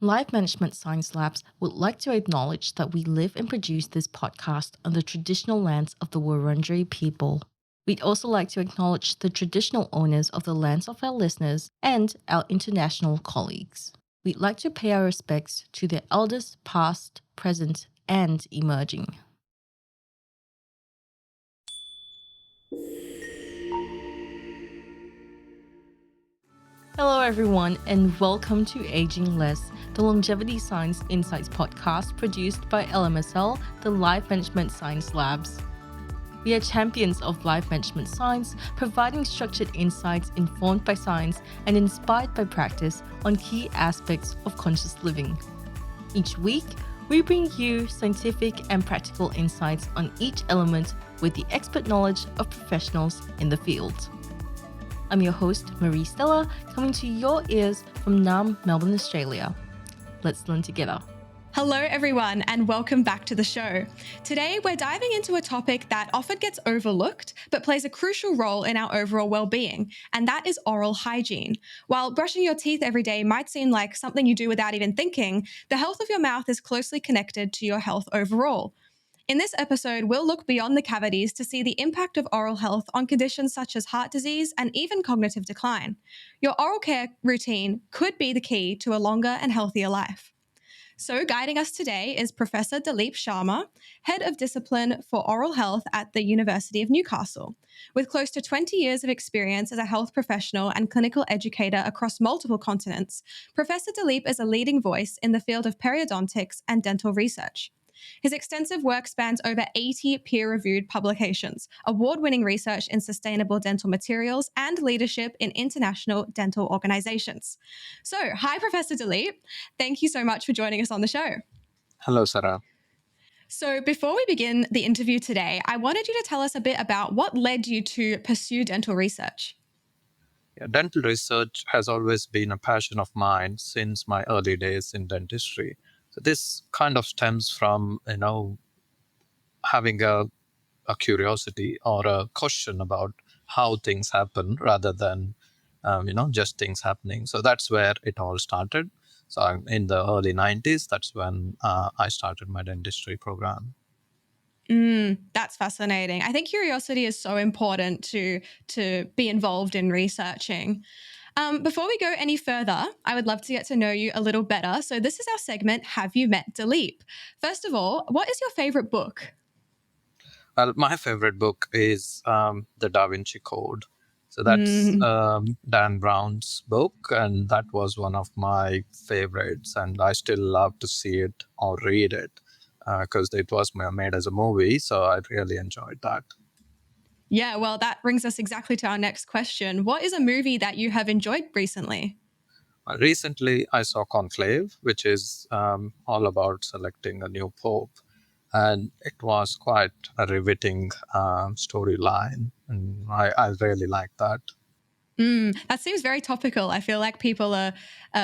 Life Management Science Labs would like to acknowledge that we live and produce this podcast on the traditional lands of the Wurundjeri people. We'd also like to acknowledge the traditional owners of the lands of our listeners and our international colleagues. We'd like to pay our respects to their elders past, present, and emerging. Hello, everyone, and welcome to Aging Less, the Longevity Science Insights podcast produced by LMSL, the Life Management Science Labs. We are champions of life management science, providing structured insights informed by science and inspired by practice on key aspects of conscious living. Each week, we bring you scientific and practical insights on each element with the expert knowledge of professionals in the field. I'm your host, Marie Stella, coming to your ears from Naarm, Melbourne, Australia. Let's learn together. Hello, everyone, and welcome back to the show. Today, we're diving into a topic that often gets overlooked, but plays a crucial role in our overall well-being, and that is oral hygiene. While brushing your teeth every day might seem like something you do without even thinking, the health of your mouth is closely connected to your health overall. In this episode, we'll look beyond the cavities to see the impact of oral health on conditions such as heart disease and even cognitive decline. Your oral care routine could be the key to a longer and healthier life. So guiding us today is Professor Dileep Sharma, Head of Discipline for Oral Health at the University of Newcastle. With close to 20 years of experience as a health professional and clinical educator across multiple continents, Professor Dileep is a leading voice in the field of periodontics and dental research. His extensive work spans over 80 peer-reviewed publications, award-winning research in sustainable dental materials, and leadership in international dental organizations. So, hi, Professor Dileep. Thank you so much for joining us on the show. Hello, Sarah. So before we begin the interview today, I wanted you to tell us a bit about what led you to pursue dental research. Yeah, dental research has always been a passion of mine since my early days in dentistry. So this kind of stems from, having a curiosity or a question about how things happen rather than, just things happening. So that's where it all started. So in the early 90s, that's when I started my dentistry program. That's fascinating. I think curiosity is so important to be involved in researching. Before we go any further, I would love to get to know you a little better. So this is our segment, Have You Met Dileep? First of all, what is your favorite book? Well, my favorite book is The Da Vinci Code. So that's Dan Brown's book, and that was one of my favorites. And I still love to see it or read it because it was made as a movie. So I really enjoyed that. Yeah, well, that brings us exactly to our next question. What is a movie that you have enjoyed recently? Recently, I saw Conclave, which is all about selecting a new pope. And it was quite a riveting storyline. And I really liked that. That seems very topical. I feel like people are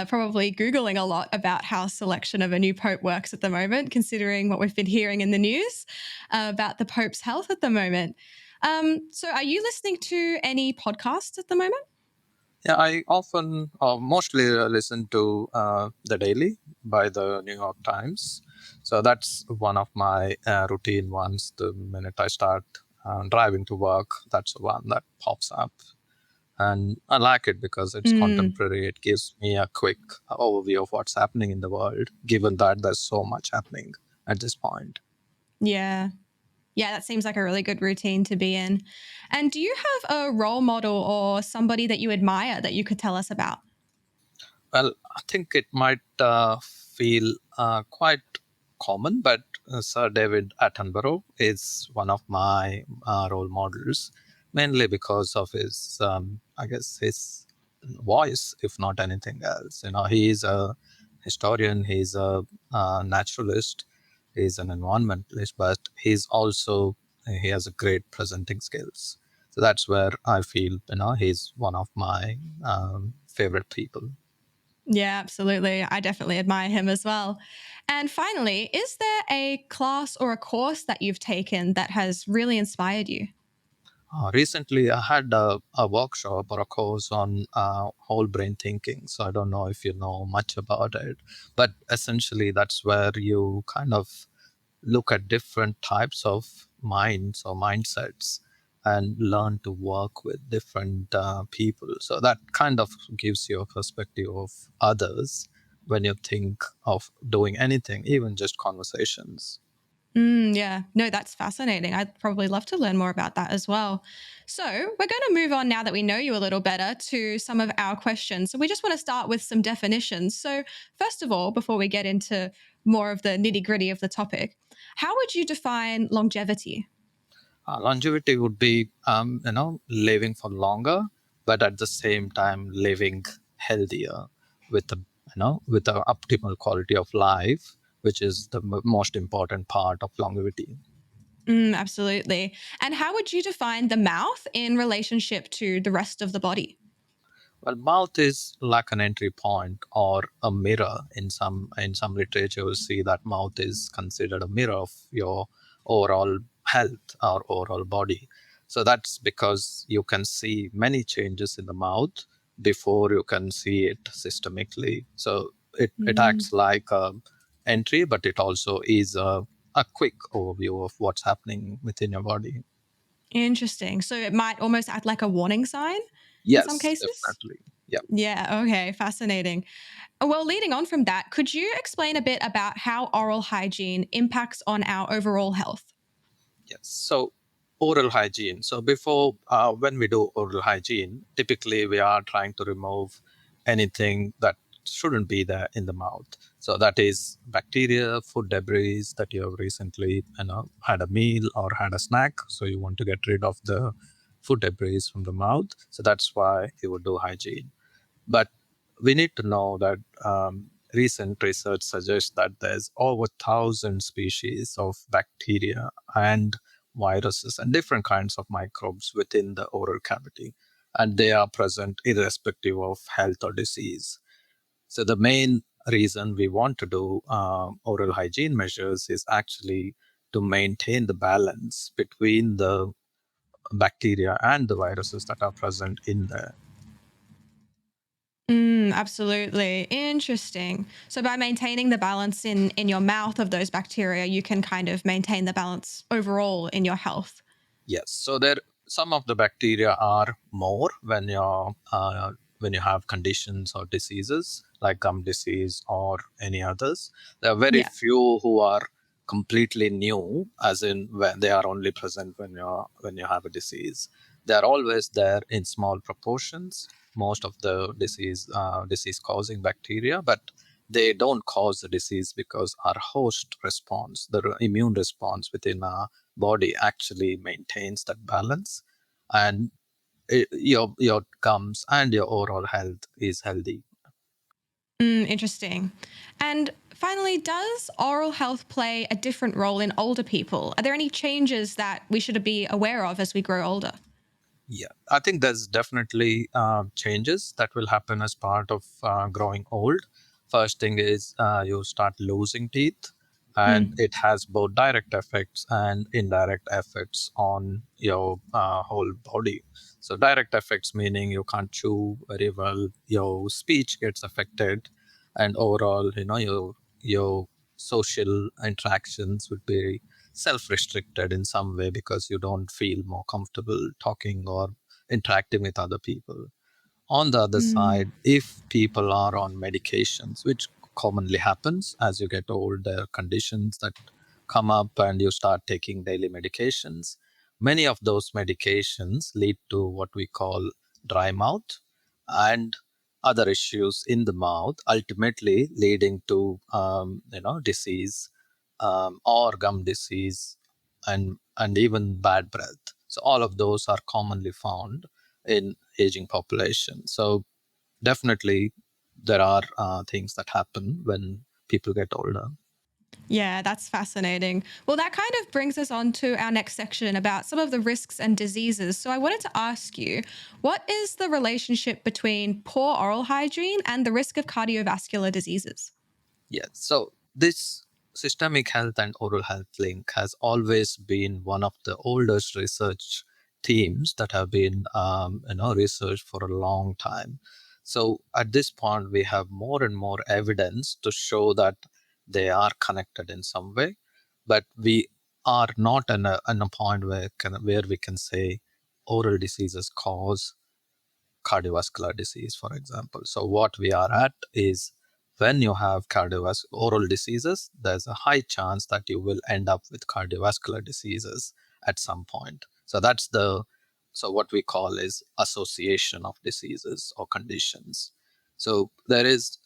probably Googling a lot about how selection of a new pope works at the moment, considering what we've been hearing in the news about the pope's health at the moment. So are you listening to any podcasts at the moment? Yeah, I often, mostly listen to The Daily by the New York Times. So that's one of my routine ones. The minute I start driving to work, that's the one that pops up. And I like it because it's contemporary. It gives me a quick overview of what's happening in the world, given that there's so much happening at this point. Yeah. Yeah, that seems like a really good routine to be in. And do you have a role model or somebody that you admire that you could tell us about? Well, I think it might feel quite common, but Sir David Attenborough is one of my role models, mainly because of his, his voice, if not anything else. He is a historian, he's a naturalist, he's an environmentalist, but he has a great presenting skills. So that's where I feel, he's one of my favorite people. Yeah, absolutely. I definitely admire him as well. And finally, is there a class or a course that you've taken that has really inspired you? Recently, I had a workshop or a course on whole brain thinking. So I don't know if you know much about it, but essentially that's where you kind of look at different types of minds or mindsets and learn to work with different people. So that kind of gives you a perspective of others when you think of doing anything, even just conversations. Yeah, no, that's fascinating. I'd probably love to learn more about that as well. So, we're going to move on now that we know you a little better to some of our questions. So, we just want to start with some definitions. So, first of all, before we get into more of the nitty gritty of the topic, how would you define longevity? Longevity would be, living for longer, but at the same time living healthier with with the optimal quality of life, which is the most important part of longevity. Absolutely. And how would you define the mouth in relationship to the rest of the body? Well, mouth is like an entry point or a mirror. In some literature, you'll see that mouth is considered a mirror of your overall health or overall body. So that's because you can see many changes in the mouth before you can see it systemically. So it Mm, acts like a entry, but it also is a quick overview of what's happening within your body. interesting. So, it might almost act like a warning sign in some Yes, cases? definitely. Yeah. Yeah, okay, fascinating. Well, leading on from that, could you explain a bit about how oral hygiene impacts on our overall health? Yes. So oral hygiene. So before, when we do oral hygiene, typically we are trying to remove anything that shouldn't be there in the mouth. So that is bacteria, food debris that you have recently, had a meal or had a snack. So you want to get rid of the food debris from the mouth. So that's why you would do hygiene. But we need to know that recent research suggests that there's over 1,000 species of bacteria and viruses and different kinds of microbes within the oral cavity, and they are present irrespective of health or disease. So the main reason we want to do oral hygiene measures is actually to maintain the balance between the bacteria and the viruses that are present in there. Absolutely. Interesting. So by maintaining the balance in your mouth of those bacteria, you can kind of maintain the balance overall in your health. Yes, so there some of the bacteria are more when you have conditions or diseases like gum disease or any others. There are very Yeah. few who are completely new, as in when they are only present when you have a disease. They are always there in small proportions. Most of the disease causing bacteria, but they don't cause the disease because our host response, the immune response within our body actually maintains that balance, and your gums and your overall health is healthy. Interesting. And finally, does oral health play a different role in older people? Are there any changes that we should be aware of as we grow older? Yeah, I think there's definitely changes that will happen as part of growing old. First thing is you start losing teeth, and Mm. it has both direct effects and indirect effects on your whole body. So, direct effects meaning you can't chew very well, your speech gets affected, and overall, your social interactions would be self-restricted in some way because you don't feel more comfortable talking or interacting with other people. On the other Mm. side, if people are on medications, which commonly happens as you get old, there are conditions that come up and you start taking daily medications. Many of those medications lead to what we call dry mouth and other issues in the mouth, ultimately leading to disease, or gum disease, and even bad breath. So all of those are commonly found in aging population. So definitely there are things that happen when people get older. Yeah, that's fascinating. Well, that kind of brings us on to our next section about some of the risks and diseases. So, I wanted to ask you, what is the relationship between poor oral hygiene and the risk of cardiovascular diseases? Yes. So this systemic health and oral health link has always been one of the oldest research themes that have been researched for a long time. So at this point, we have more and more evidence to show that they are connected in some way, but we are not in a point where we can say oral diseases cause cardiovascular disease, for example. So what we are at is when you have cardiovascular oral diseases, there's a high chance that you will end up with cardiovascular diseases at some point. So that's so what we call is association of diseases or conditions. So there is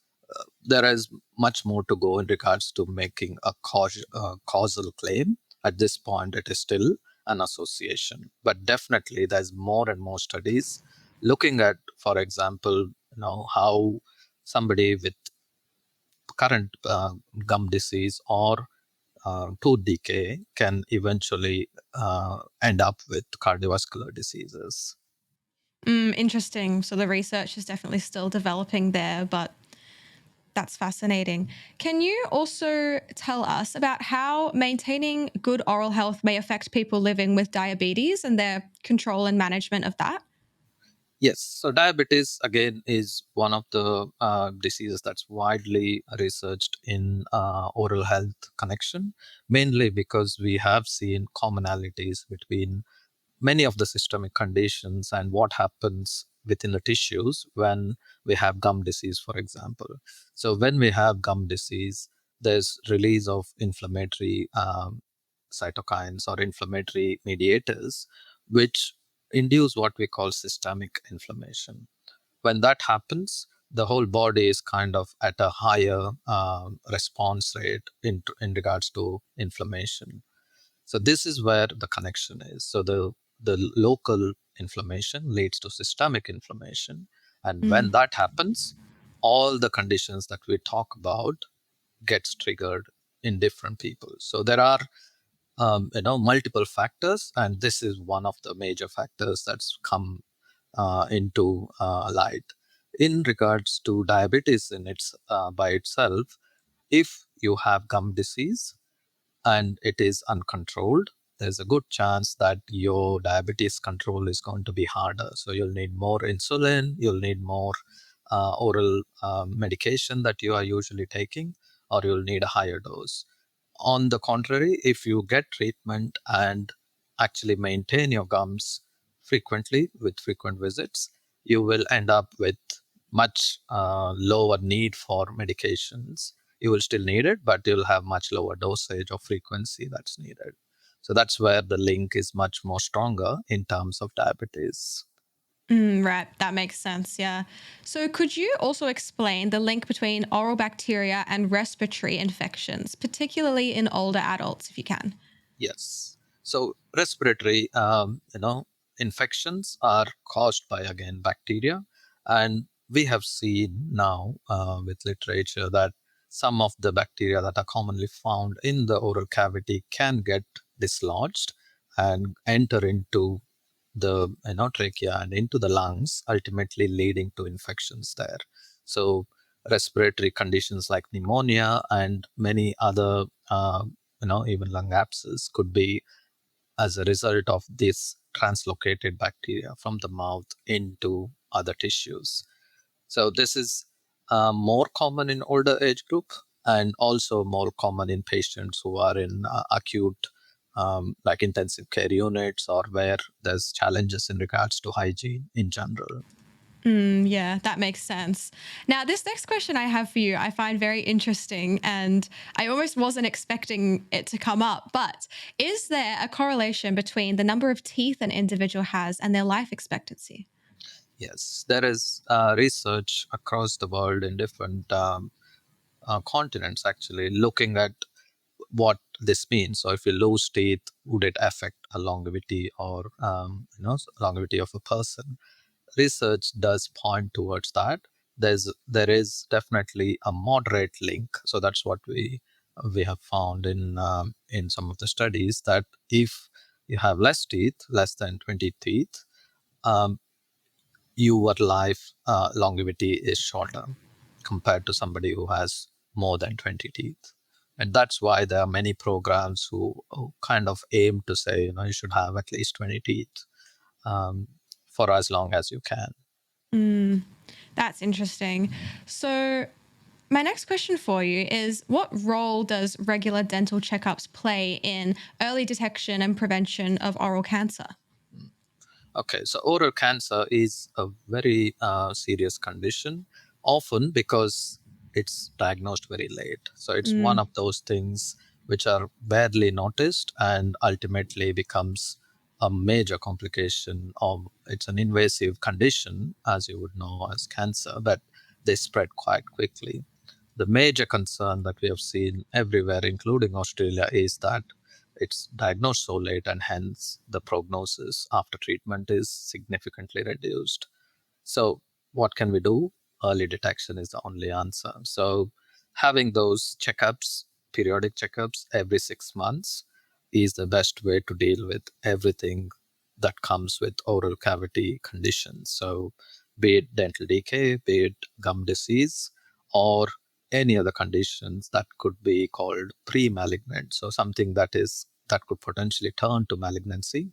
much more to go in regards to making a causal claim. At this point, it is still an association, but definitely there's more and more studies looking at, for example, how somebody with current gum disease or tooth decay can eventually end up with cardiovascular diseases. Interesting. So the research is definitely still developing there, but that's fascinating. Can you also tell us about how maintaining good oral health may affect people living with diabetes and their control and management of that? Yes, so diabetes again is one of the diseases that's widely researched in oral health connection, mainly because we have seen commonalities between many of the systemic conditions and what happens within the tissues when we have gum disease, for example. So when we have gum disease, there's release of inflammatory cytokines or inflammatory mediators, which induce what we call systemic inflammation. When that happens, the whole body is kind of at a higher response rate in regards to inflammation. So this is where the connection is. So the local inflammation leads to systemic inflammation, and when Mm. that happens, all the conditions that we talk about gets triggered in different people. So there are multiple factors, and this is one of the major factors that's come into light in regards to diabetes in its by itself. If you have gum disease and it is uncontrolled, there's a good chance that your diabetes control is going to be harder. So you'll need more insulin, you'll need more oral medication that you are usually taking, or you'll need a higher dose. On the contrary, if you get treatment and actually maintain your gums frequently with frequent visits, you will end up with much lower need for medications. You will still need it, but you'll have much lower dosage or frequency that's needed. So that's where the link is much more stronger in terms of diabetes. Right, that makes sense. Yeah. So, could you also explain the link between oral bacteria and respiratory infections, particularly in older adults, if you can? Yes. So respiratory, infections are caused by, again, bacteria. And we have seen now with literature that some of the bacteria that are commonly found in the oral cavity can get dislodged and enter into the trachea and into the lungs, ultimately leading to infections there. So respiratory conditions like pneumonia and many other even lung abscess could be as a result of this translocated bacteria from the mouth into other tissues. So this is more common in older age group and also more common in patients who are in acute like intensive care units or where there's challenges in regards to hygiene in general. Yeah, that makes sense. Now, this next question I have for you, I find very interesting, and I almost wasn't expecting it to come up. But is there a correlation between the number of teeth an individual has and their life expectancy? Yes, there is research across the world in different continents actually looking at what this means. So if you lose teeth, would it affect a longevity or longevity of a person? Research does point towards that. There is definitely a moderate link. So that's what we have found in some of the studies, that if you have less teeth, less than 20 teeth, um, your life longevity is shorter compared to somebody who has more than 20 teeth. And that's why there are many programs who kind of aim to say, you should have at least 20 teeth. um, for as long as you can. That's interesting. So, my next question for you is, what role does regular dental checkups play in early detection and prevention of oral cancer? Okay, so oral cancer is a very serious condition, often because it's diagnosed very late. So it's one of those things which are barely noticed and ultimately becomes a major complication. Of it's an invasive condition, as you would know, as cancer, but they spread quite quickly. The major concern that we have seen everywhere, including Australia, is that it's diagnosed so late, and hence the prognosis after treatment is significantly reduced. So, what can we do? Early detection is the only answer. So, having those checkups, periodic checkups every 6 months, is the best way to deal with everything that comes with oral cavity conditions. So, be it dental decay, be it gum disease, or any other conditions that could be called pre-malignant. So, something that could potentially turn to malignancy,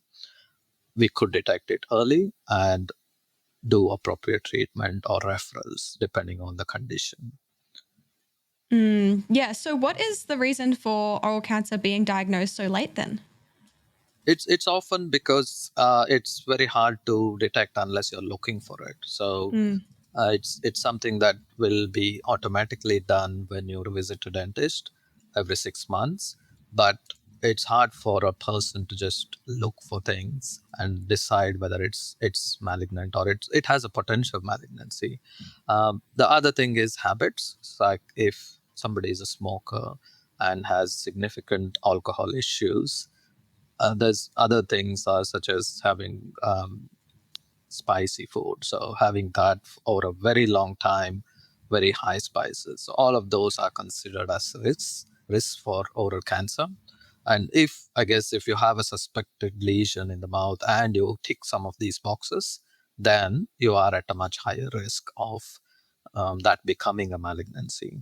we could detect it early and do appropriate treatment or referrals depending on the condition. Yeah. So, what is the reason for oral cancer being diagnosed so late then? It's often because it's very hard to detect unless you're looking for it. So it's something that will be automatically done when you visit a dentist every 6 months, but it's hard for a person to just look for things and decide whether it's malignant or it has a potential malignancy. The other thing is habits. It's like if somebody is a smoker and has significant alcohol issues, there's other things such as having spicy food. So having that over a very long time, very high spices. So all of those are considered as risks for oral cancer. And if you have a suspected lesion in the mouth and you tick some of these boxes, then you are at a much higher risk of that becoming a malignancy.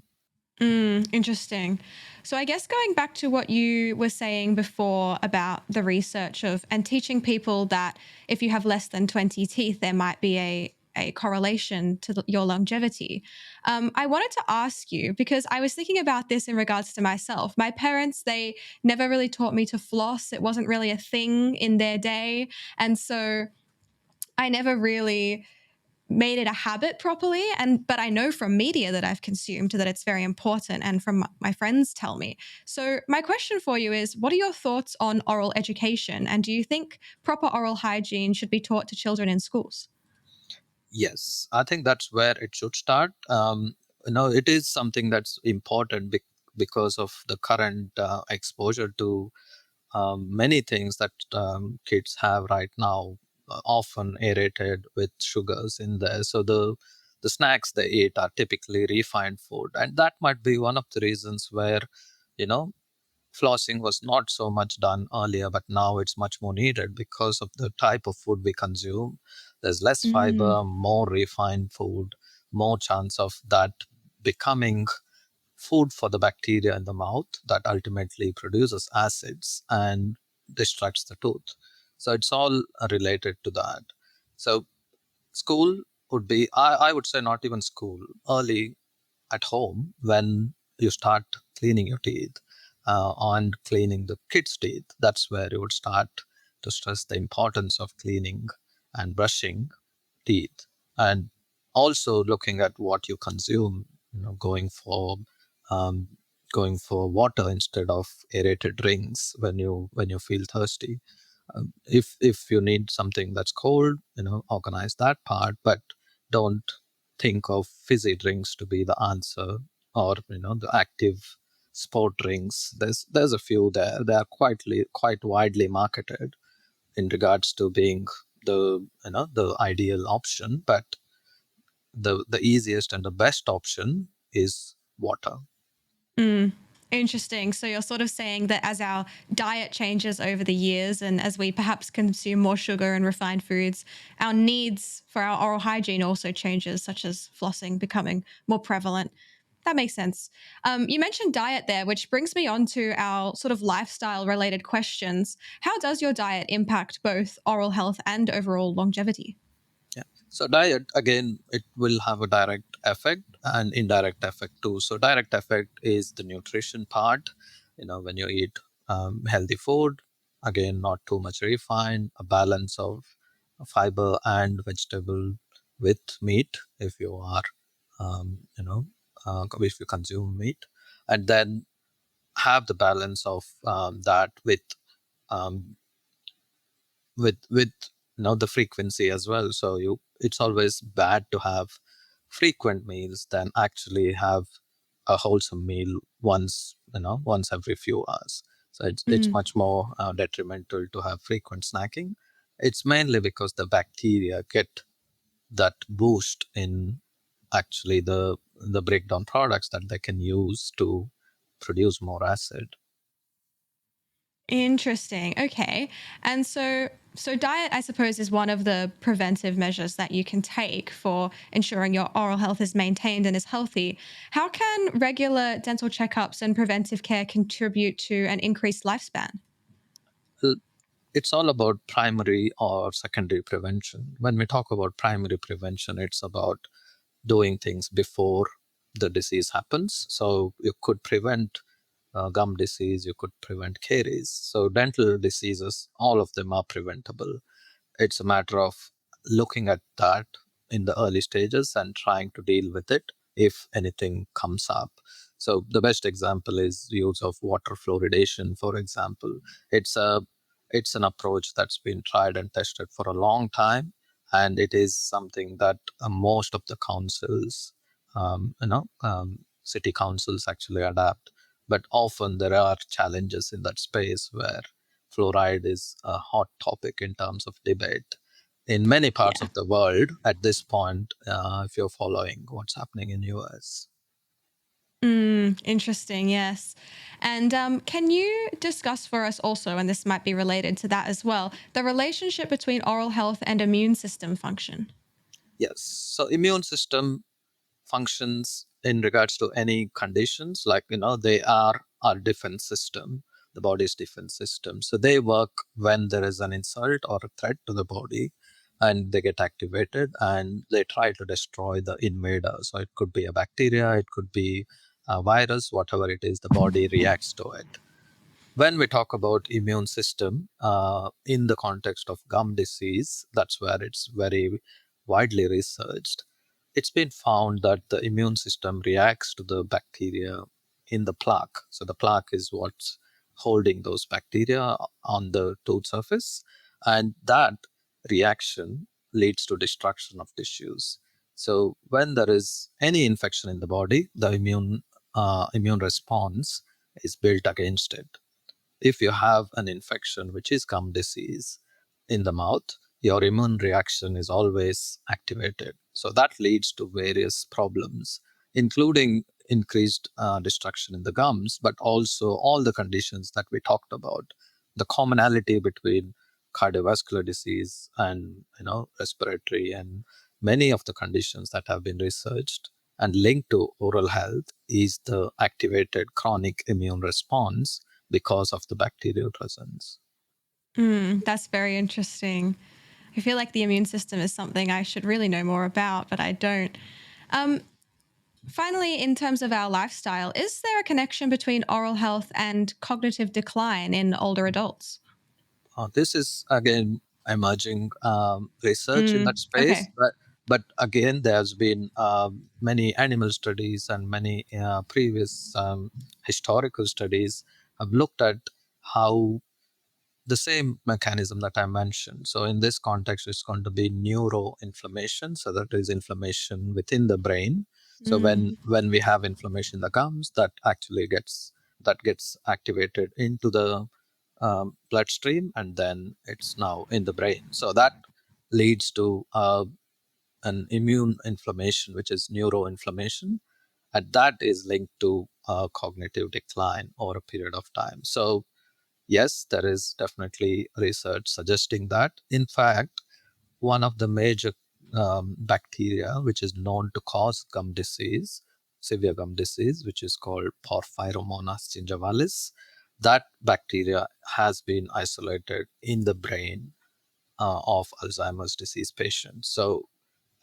Interesting. So, I guess going back to what you were saying before about the research of and teaching people that if you have less than 20 teeth, there might be a correlation to your longevity. I wanted to ask you because I was thinking about this in regards to myself. My parents, they never really taught me to floss, it wasn't really a thing in their day. And so, I never really made it a habit properly, but I know from media that I've consumed that it's very important, and from my friends tell me. So my question for you is, what are your thoughts on oral education, and do you think proper oral hygiene should be taught to children in schools? Yes, I think that's where it should start. It is something that's important because of the current exposure to many things that kids have right now, often aerated with sugars in there. So the snacks they eat are typically refined food, and that might be one of the reasons where you know flossing was not so much done earlier, but now it's much more needed because of the type of food we consume. There's less Mm, fiber, more refined food, more chance of that becoming food for the bacteria in the mouth that ultimately produces acids and destructs the tooth. So it's all related to that. So school would be, I would say, not even school, early at home when you start cleaning your teeth and cleaning the kids' teeth. That's where you would start to stress the importance of cleaning and brushing teeth, and also looking at what you consume. Going for um, going for water instead of aerated drinks when you feel thirsty. If you need something that's cold, organize that part, but don't think of fizzy drinks to be the answer, or the active sport drinks. There's a few there. They are quite widely marketed in regards to being the ideal option, but the easiest and the best option is water. mm. Interesting. So you're sort of saying that as our diet changes over the years and as we perhaps consume more sugar and refined foods, our needs for our oral hygiene also changes, such as flossing becoming more prevalent. That makes sense. You mentioned diet there, which brings me on to our sort of lifestyle related questions. How does your diet impact both oral health and overall longevity? Yeah. So diet again, it will have a direct effect and indirect effect too. So direct effect is the nutrition part. When you eat healthy food, again, not too much refined, a balance of fiber and vegetable with meat if you are, if you consume meat, and then have the balance of that um, with the frequency as well. So it's always bad to have frequent meals than actually have a wholesome meal once every few hours. So it's Mm. much more detrimental to have frequent snacking. It's mainly because the bacteria get that boost in actually the breakdown products that they can use to produce more acid. Interesting. Okay. And so diet, I suppose, is one of the preventive measures that you can take for ensuring your oral health is maintained and is healthy. How can regular dental checkups and preventive care contribute to an increased lifespan? Well, it's all about primary or secondary prevention. When we talk about primary prevention, it's about doing things before the disease happens. So you could prevent gum disease, you could prevent caries. So dental diseases, all of them are preventable. It's a matter of looking at that in the early stages and trying to deal with it if anything comes up. So the best example is use of water fluoridation, for example. It's a it's an approach that's been tried and tested for a long time, and it is something that most of the councils, city councils actually adapt. But often there are challenges in that space where fluoride is a hot topic in terms of debate in many parts Yeah. of the world at this point, if you're following what's happening in US. Interesting. Yes. And can you discuss for us also, and this might be related to that as well, the relationship between oral health and immune system function? Yes. So immune system functions in regards to any conditions, like they are our defense system, the body's defense system. So they work when there is an insult or a threat to the body, and they get activated and they try to destroy the invader. So it could be a bacteria, it could be a virus, whatever it is, the body reacts to it. When we talk about immune system in the context of gum disease, that's where it's very widely researched. It's been found that the immune system reacts to the bacteria in the plaque. So the plaque is what's holding those bacteria on the tooth surface, and that reaction leads to destruction of tissues. So when there is any infection in the body, the immune response is built against it. If you have an infection, which is gum disease, in the mouth, your immune reaction is always activated. So that leads to various problems, including increased destruction in the gums, but also all the conditions that we talked about. The commonality between cardiovascular disease and respiratory and many of the conditions that have been researched and linked to oral health is the activated chronic immune response because of the bacterial presence. That's very interesting. I feel like the immune system is something I should really know more about, but I don't. Um, Finally, in terms of our lifestyle, is there a connection between oral health and cognitive decline in older adults? This is again emerging research in that space, Okay. but again, there's been many animal studies and many previous historical studies have looked at how the same mechanism that I mentioned. So in this context, it's going to be neuroinflammation. So that is inflammation within the brain. So Mm. when we have inflammation in the gums, that gets activated into the bloodstream, and then it's now in the brain. So that leads to an immune inflammation, which is neuroinflammation, and that is linked to cognitive decline over a period of time. So yes, there is definitely research suggesting that. In fact, one of the major bacteria which is known to cause gum disease, severe gum disease, which is called Porphyromonas gingivalis. That bacteria has been isolated in the brain of Alzheimer's disease patients. So,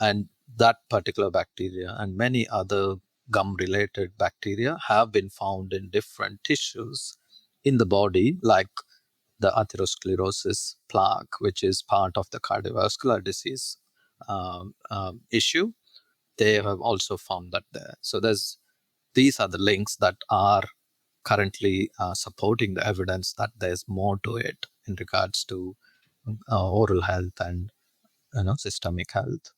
and that particular bacteria and many other gum-related bacteria have been found in different tissues in the body, like the atherosclerosis plaque, which is part of the cardiovascular disease issue. They have also found that there. So these are the links that are currently supporting the evidence that there's more to it in regards to oral health and systemic health.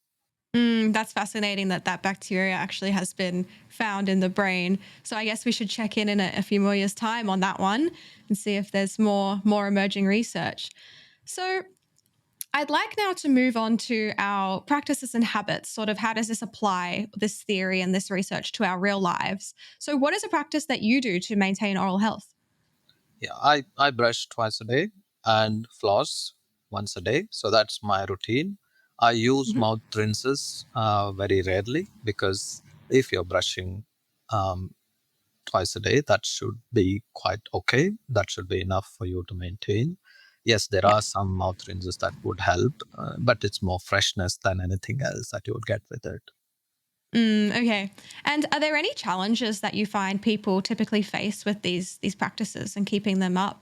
That's fascinating that that bacteria actually has been found in the brain. So I guess we should check in a few more years' time on that one and see if there's more emerging research. So I'd like now to move on to our practices and habits. Sort of how does this apply, this theory and this research, to our real lives? So what is a practice that you do to maintain oral health? Yeah, I brush twice a day and floss once a day. So that's my routine. I use Mhm. mouth rinses very rarely, because if you're brushing um, twice a day, that should be quite okay. That should be enough for you to maintain. Yes, there Yeah. are some mouth rinses that would help, but it's more freshness than anything else that you would get with it. Okay. And are there any challenges that you find people typically face with these practices and keeping them up?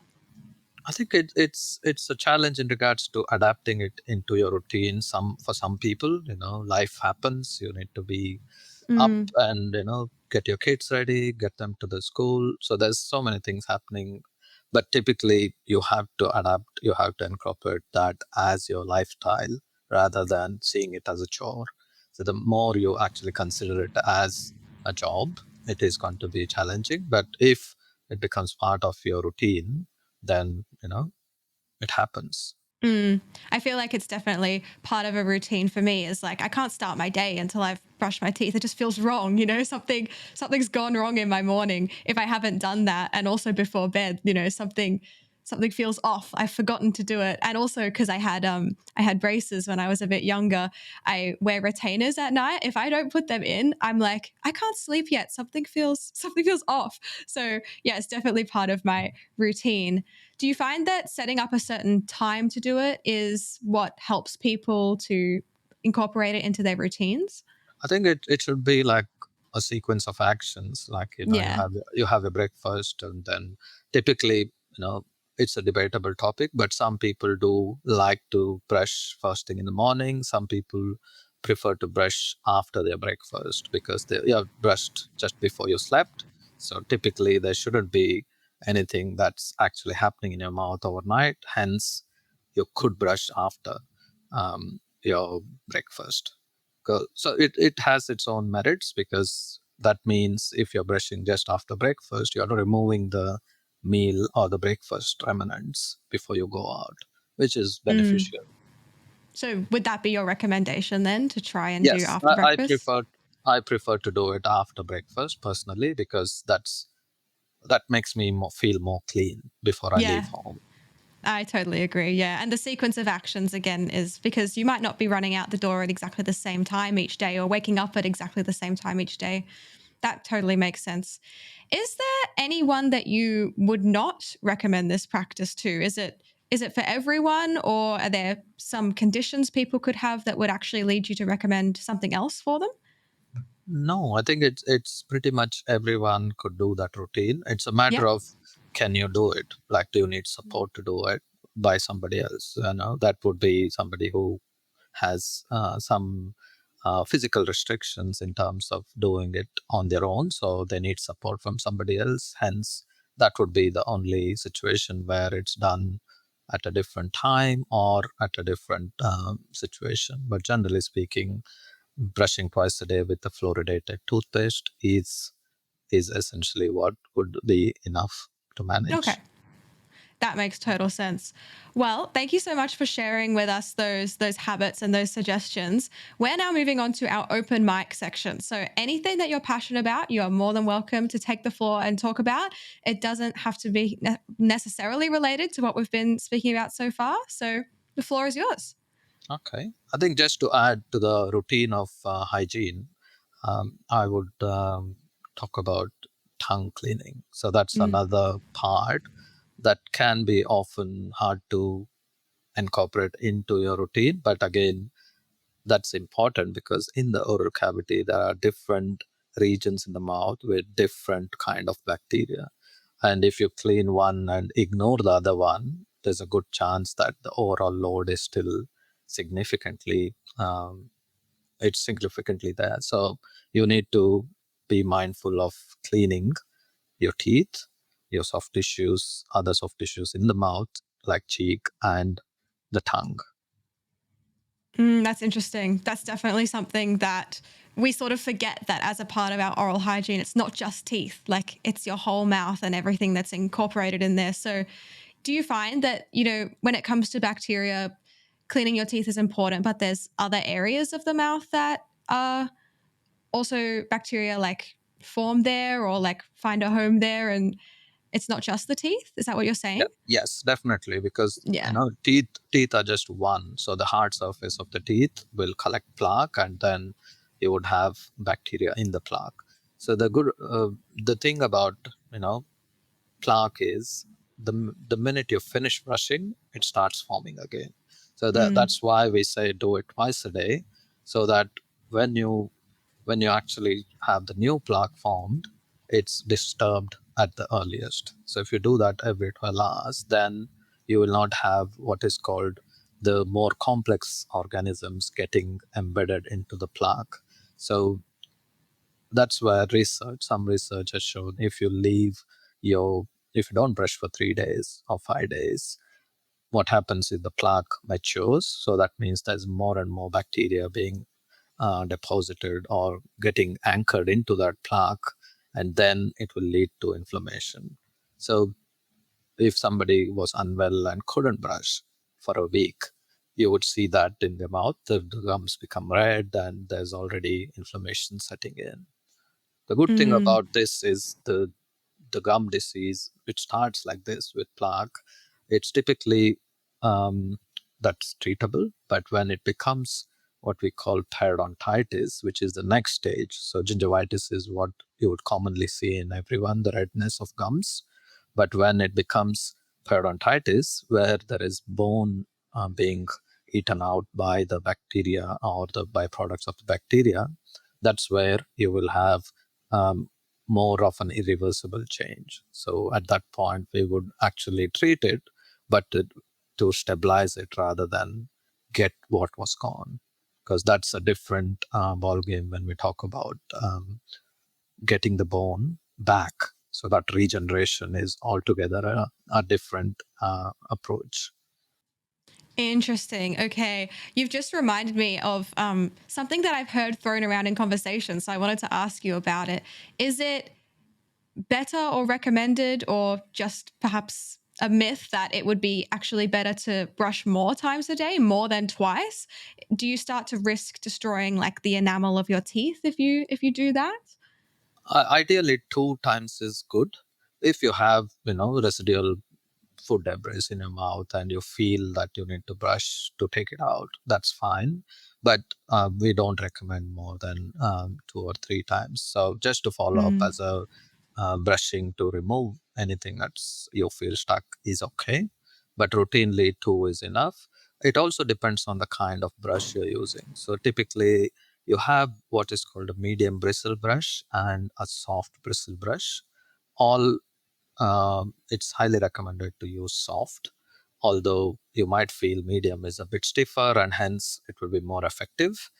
I think it's a challenge in regards to adapting it into your routine. For some people, life happens. You need to be up Mm, and get your kids ready, get them to the school. So there's so many things happening, but typically you have to adapt. You have to incorporate that as your lifestyle rather than seeing it as a chore. So the more you actually consider it as a job, it is going to be challenging. But if it becomes part of your routine, then it happens. I feel like it's definitely part of a routine for me. Is like I can't start my day until I've brushed my teeth. It just feels wrong, something's gone wrong in my morning if I haven't done that. And also before bed, something feels off. I've forgotten to do it. And also because I had braces when I was a bit younger, I wear retainers at night. If I don't put them in, I'm like, I can't sleep yet. Something feels off. So yeah, it's definitely part of my routine. Do you find that setting up a certain time to do it is what helps people to incorporate it into their routines? I think it should be like a sequence of actions. Like Yeah. you have a breakfast, and then typically it's a debatable topic, but some people do like to brush first thing in the morning. Some people prefer to brush after their breakfast because you have brushed just before you slept. So typically there shouldn't be anything that's actually happening in your mouth overnight. Hence, you could brush after your breakfast. So it has its own merits, because that means if you're brushing just after breakfast, you're removing the meal or the breakfast remnants before you go out, which is Mm. beneficial. So would that be your recommendation then to try and do Yes, after breakfast? I prefer to do it after breakfast personally, because that makes me feel more clean before I leave Yeah, home. I totally agree. Yeah. And the sequence of actions again is because you might not be running out the door at exactly the same time each day or waking up at exactly the same time each day. That totally makes sense. Is there anyone that you would not recommend this practice to? Is it for everyone, or are there some conditions people could have that would actually lead you to recommend something else for them? No, I think it's pretty much everyone could do that routine. It's a Yeah. matter of, can you do it? Like, do you need support to do it by somebody else? That would be somebody who has some physical restrictions in terms of doing it on their own, so they need support from somebody else. Hence, that would be the only situation where it's done at a different time or at a different situation. But generally speaking, brushing twice a day with a fluoridated toothpaste is essentially what would be enough to Okay. manage. That makes total sense. Well, thank you so much for sharing with us those habits and those suggestions. We're now moving on to our open mic section. So anything that you're passionate about, you are more than welcome to take the floor and talk about. It doesn't have to be necessarily related to what we've been speaking about so far. So the floor is yours. Okay. I think just to add to the routine of hygiene, I would talk about tongue cleaning. So that's Mm. another part that can be often hard to incorporate into your routine. But again, that's important because in the oral cavity, there are different regions in the mouth with different kind of bacteria. And if you clean one and ignore the other one, there's a good chance that the overall load is still significantly it's significantly there. So you need to be mindful of cleaning your teeth, your soft tissues, other soft tissues in the mouth, like cheek and the tongue. That's interesting. That's definitely something that we sort of forget, that as a part of our oral hygiene, it's not just teeth, like it's your whole mouth and everything that's incorporated in there. So do you find that, when it comes to bacteria, cleaning your teeth is important, but there's other areas of the mouth that are also bacteria like form there or like find a home there, and it's not just the teeth? Is that what you're saying? Yeah. Yes, definitely, because Yeah. teeth are just one. So the hard surface of the teeth will collect plaque, and then you would have bacteria in the plaque. So the thing about plaque is the minute you finish brushing, it starts forming again. So that's why we say do it twice a day, so that when you actually have the new plaque formed, it's disturbed at the earliest. So if you do that every 12 hours, then you will not have what is called the more complex organisms getting embedded into the plaque. So that's where some research has shown if you don't brush for 3 days or 5 days, what happens is the plaque matures. So that means there's more and more bacteria being deposited or getting anchored into that plaque, and then it will lead to inflammation. So if somebody was unwell and couldn't brush for a week, you would see that in the mouth, the gums become red and there's already inflammation setting in. The good thing Mm. about this is the gum disease, which starts like this with plaque. It's typically that's treatable, but when it becomes what we call periodontitis, which is the next stage. So gingivitis is what you would commonly see in everyone, the redness of gums. But when it becomes periodontitis, where there is bone being eaten out by the bacteria or the byproducts of the bacteria, that's where you will have um, more of an irreversible change. So at that point, we would actually treat it, but to stabilize it rather than get what was gone, because that's a different ball game when we talk about getting the bone back. So that regeneration is altogether a different approach. Interesting. Okay. You've just reminded me of something that I've heard thrown around in conversation. So I wanted to ask you about it. Is it better or recommended, or just perhaps a myth, that it would be actually better to brush more times a day, more than twice? Do you start to risk destroying like the enamel of your teeth if you do that? Ideally, 2 times is good. If you have residual food debris in your mouth and you feel that you need to brush to take it out, that's fine. But we don't recommend more than 2 or 3 times. So just to follow up as a brushing to remove anything that's you feel stuck is okay. But routinely, two is enough. It also depends on the kind of brush you're using. So typically, you have what is called a medium bristle brush and a soft bristle brush. All it's highly recommended to use soft, although you might feel medium is a bit stiffer and hence it will be more effective,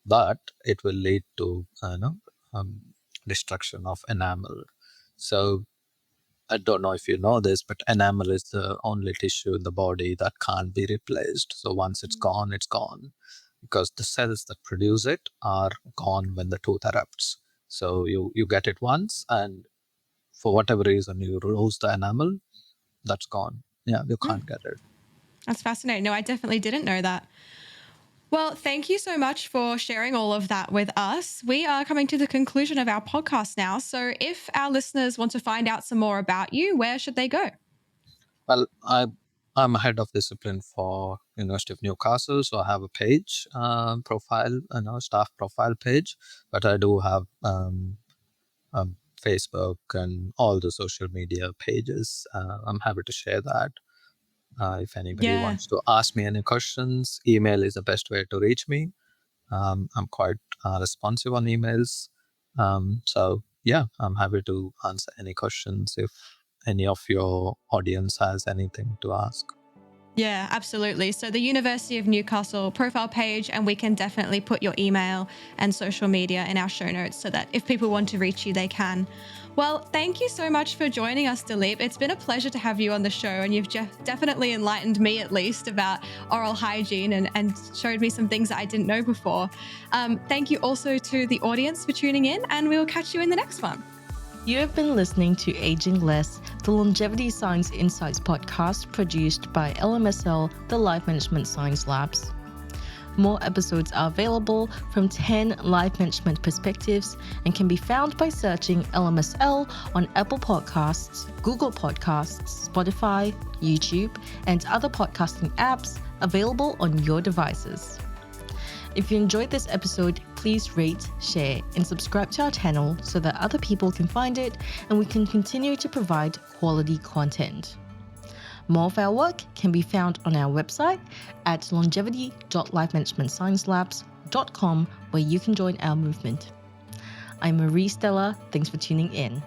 but it will lead to um, destruction of enamel. So I don't know if you know this, but enamel is the only tissue in the body that can't be replaced. So once it's gone, it's gone, because the cells that produce it are gone when the tooth erupts. So you get it once, and for whatever reason you lose the enamel, that's gone. Yeah, you can't get it. That's fascinating. No, I definitely didn't know that. Well, thank you so much for sharing all of that with us. We are coming to the conclusion of our podcast now. So, if our listeners want to find out some more about you, where should they go? Well, I'm a head of discipline for University of Newcastle, so I have a page profile, staff profile page, but I do have Facebook and all the social media pages. I'm happy to share that. If anybody Yeah. wants to ask me any questions, email is the best way to reach me. I'm quite responsive on emails. So yeah, I'm happy to answer any questions if any of your audience has anything to ask. Yeah, absolutely. So the University of Newcastle profile page, and we can definitely put your email and social media in our show notes so that if people want to reach you, they can. Well, thank you so much for joining us, Dileep. It's been a pleasure to have you on the show, and you've definitely enlightened me, at least, about oral hygiene and showed me some things that I didn't know before. Thank you also to the audience for tuning in, and we will catch you in the next one. You have been listening to Aging Less, the Longevity Science Insights podcast produced by LMSL, the Life Management Science Labs. More episodes are available from 10 life management perspectives and can be found by searching LMSL on Apple Podcasts, Google Podcasts, Spotify, YouTube, and other podcasting apps available on your devices. If you enjoyed this episode, please rate, share, and subscribe to our channel so that other people can find it and we can continue to provide quality content. More of our work can be found on our website at longevity.lifemanagementsciencelabs.com, where you can join our movement. I'm Marie Stella. Thanks for tuning in.